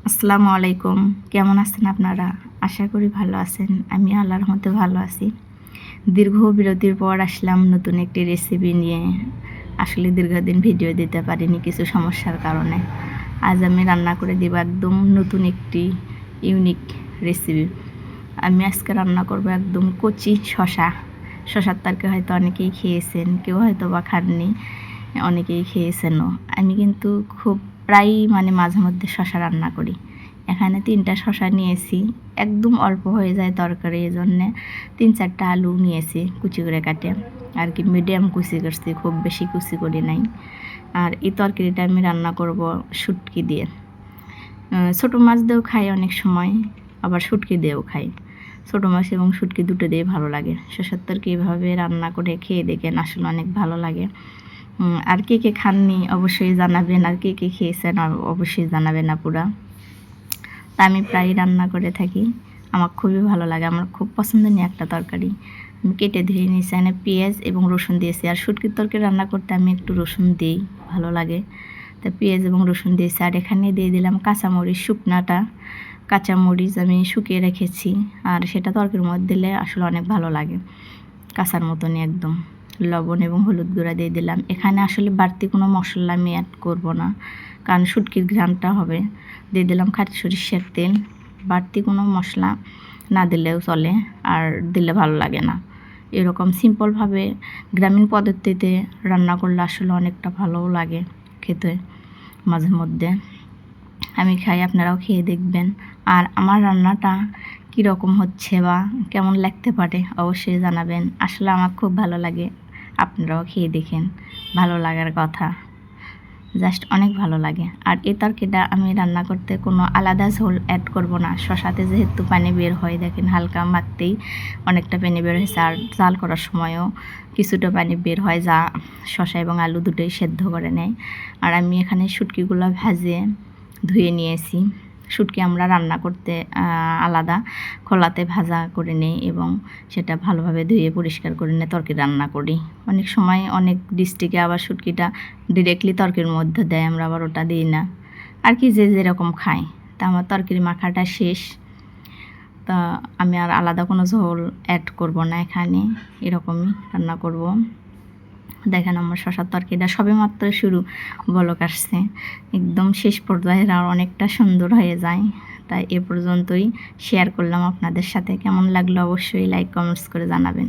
আসসালামু আলাইকুম। কেমন আছেন আপনারা? আশা করি ভালো আছেন। আমি আল্লাহর রহমতে ভালো আছি। দীর্ঘ বিরতির পর আসলাম নতুন একটি রেসিপি নিয়ে। আসলে দীর্ঘদিন ভিডিও দিতে পারিনি কিছু সমস্যার কারণে। আজ আমি রান্না করে দিব একদম নতুন একটি ইউনিক রেসিপি। আমি আজকে রান্না করব একদম কচি শসা। শসার তরকারি হয়তো অনেকেই খেয়েছেন, কেউ হয়তো বা খাননি, অনেকেই খেয়েছেনও। আমি কিন্তু খুব প্রায়ই মাঝে মধ্যে শসা রান্না করি। এখানে 3টা শসা নিয়েছি, একদম অল্প হয়ে যায় তরকারি, এই জন্যে 3-4টা আলু নিয়েছি কুচি করে কাটে আর কি, মিডিয়াম কুচি করছি, খুব বেশি কুচি করি নাই। আর এই তরকারিটা আমি রান্না করব শুটকি দিয়ে। ছোটো মাছ দিয়েও খাই অনেক সময়, আবার শুটকি দিয়েও খাই। ছোটো মাছ এবং শুটকি দুটো দিয়ে ভালো লাগে। শসার তরকারি এভাবে রান্না করে খেয়ে দেখেন, আসলে অনেক ভালো লাগে। আর কে কে খাননি অবশ্যই জানাবেন, আর কে কে খেয়েছেন অবশ্যই জানাবেন আপুরা। তা আমি প্রায় রান্না করে থাকি, আমার খুবই ভালো লাগে, আমার খুব পছন্দনীয় একটা তরকারি। আমি কেটে ধুয়ে নিয়েছি, এখানে পেঁয়াজ এবং রসুন দিয়েছি। আর শুটকির তরকারি রান্না করতে আমি একটু রসুন দিই, ভালো লাগে। তা পেঁয়াজ এবং রসুন দিয়েছি। আর এখানে দিয়ে দিলাম কাঁচামরিচ, শুকনাটা কাঁচামরিচ আমি শুকিয়ে রেখেছি, আর সেটা তরকারির মধ্যে দিলে আসলে অনেক ভালো লাগে, কাঁচার মতনই একদম। লবণ এবং হলুদ গুঁড়া দিয়ে দিলাম। এখানে আসলে বাড়তি কোনো মশলা আমি অ্যাড করব না, কারণ শুটকির ঘ্রাণটা হবে। দিয়ে দিলাম খাঁটি সরিষার তেল। বাড়তি কোনো মশলা না দিলেও চলে, আর দিলে ভালো লাগে না। এরকম সিম্পলভাবে গ্রামীণ পদ্ধতিতে রান্না করলে আসলে অনেকটা ভালোও লাগে খেতে মাঝে মধ্যে। আমি খাই, আপনারাও খেয়ে দেখবেন। আর আমার রান্নাটা কীরকম হচ্ছে বা কেমন লাগতে পারে অবশ্যই জানাবেন। আসলে আমার খুব ভালো লাগে, আপনারাও খেয়ে দেখেন, ভালো লাগার কথা, জাস্ট অনেক ভালো লাগে। আর এই তরকারিটা আমি রান্না করতে কোনো আলাদা ঝোল অ্যাড করব না। শসাতে যেহেতু পানি বের হয়, দেখেন হালকা মাখতেই অনেকটা পানি বের হয়েছে, আর জাল করার সময়ও কিছুটা পানি বের হয়, যা শসা এবং আলু দুটোই সেদ্ধ করে নেয়। আর আমি এখানে শুটকিগুলো ভাজে ধুয়ে নিয়েছি। শুটকি আমরা রান্না করতে আলাদা খোলাতে ভাজা করে নিই এবং সেটা ভালোভাবে ধুয়ে পরিষ্কার করে নিয়ে তরকারি রান্না করি। অনেক সময় অনেক ডিস্ট্রিক্টে আবার শুটকিটা ডিরেক্টলি তরকারির মধ্যে দেয়, আমরা আবার ওটা দিই না, আর কি যে যেরকম খায়। তা আমার তরকারি মাখাটা শেষ, তা আমি আর আলাদা কোনো ঝোল অ্যাড করব না, এখানে এরকমই রান্না করব। দেখেন আমার শসার তরকারিটা সবেমাত্র শুরু, বলক আসছে, একদম শেষ পর্যায়ে আর অনেকটা সুন্দর হয়ে যায়। তাই এ পর্যন্তই শেয়ার করলাম আপনাদের সাথে। কেমন লাগলো অবশ্যই লাইক কমেন্টস করে জানাবেন।